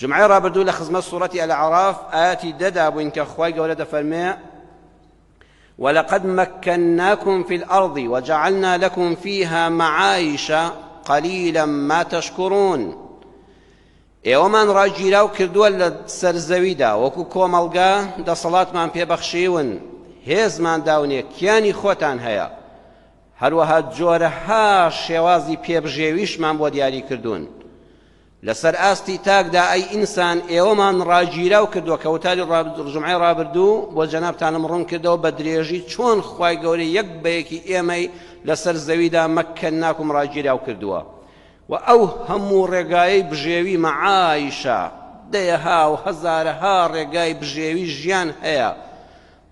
جمعي رابردو لخزمة سورة الأعراف آياتي ددا بوين كخواي قولة فرمي ولقد مكناكم في الأرض وجعلنا لكم فيها معايش قليلا ما تشكرون ئێوەمان ڕاگیرا و کردووە لە سەرزەویدا وەکو کۆمەڵگا دەسەڵاتمان پێبەخشیون هێزمان داونێ کیانی خۆتان هەیە هەروەها جۆرەها شێوازی پێبژێویشمان بۆ دیاری کردوون لەسەر ئاستی تاکدا ئەی ئینسان ئێوەمان ڕاگیرا و کردووە کەوتاری ژمعەی ڕابردوو بۆ جەنابتانم ڕوون کردەوە بە درێژی چۆن خوای گەورە یەک بەیەکی ئێمەی لەسەر زەویدا مەکەناکم ڕاگیرا و کردووە و ئەو هەموو ڕێگایەی بژێوی مەعایشە دەیەها و هەزارەها ڕێگای بژێوی ژیان هەیە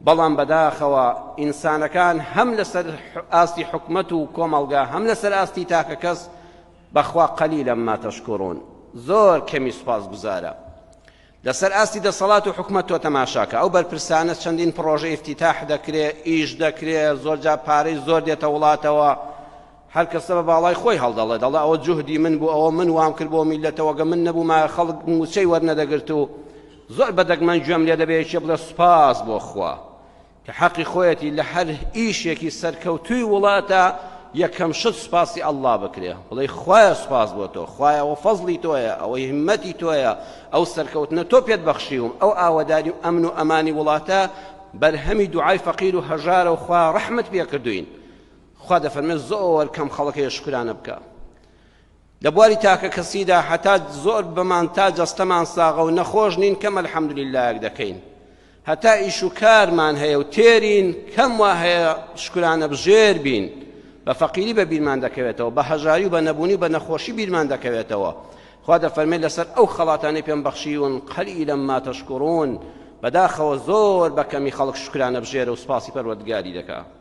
بەڵام بەداخەوە ئینسانەکان هەم لەسەر ئاستی حکومەت و کۆمەڵگا هەم لەسەر ئاستی تاکە کەس بەخوا قەلیلە ما تەشکوڕون زۆر کەمی سوپاس گوزارە لەسەر ئاستی دەسەڵات و حکومەت تۆ تەماشاکە ئەو بەرپرسانە چەندین پرۆژە ئیفتیتاح دەکرێ ئیش دەکرێ زۆرجا پارەی زۆر دێتە وڵاتەوە هەر کەسە بە باڵای خۆی هەڵدەڵێ دەڵێ ئەوە جوهدی من بوو ئەوە من وام کرد بۆ میلەتەوەگە من نەبوومە خەڵک موچەی وەرنەدەگرت و زۆر بەدەگمەن گوێم لێ دەبێت چێ بڵێ سوپاس بۆ خوا کە حەقی خۆیەتی لە هەر ئیشێکی سەرکەوتووی وڵاتە یەکەم شت سوپاسی ئەڵڵا بکرێ بڵێ خوایە سوپاس بۆ تۆ خوایە ئەوە فەزڵی تۆیە ئەوەی هیممەتی تۆیە ئەو سەرکەوتنە تۆ پێت بەخشیوم ئەو ئاوەداری و ئەمن و ئەمانی وڵاتە بەرهەمی دوعای فەقیر و هەژارە و خوا ڕەحمت پێ کردوین خوا دەفەرمێ زۆر کەم خەڵک شکرانە بکە لە بواری تاکە کەسیدا هەتا زۆر بەمان تا جەستەمان ساغە و نەخۆش نین کەم ئەلحەمدوللیلایەک دەکەین هەتا ئیش و کارمان هەیە و تێرین کەم وا هەیە شکرانە بژێر بین بە فەقیری بە بیرمان دەکەوێتەوە بە هەژاری و بە نەبوونی بە نەخۆشی بیرمان دەکەوێتەوە خوا دەفەرمێ لەسەر ئەو خەڵاتانەی پێم بەخشیون قەلیلە ما تەشکوڕون بەداخەوە زۆر بە کەمی خەڵک شکرانە بژێرە و سوپاسی پەروەردگاری دەکات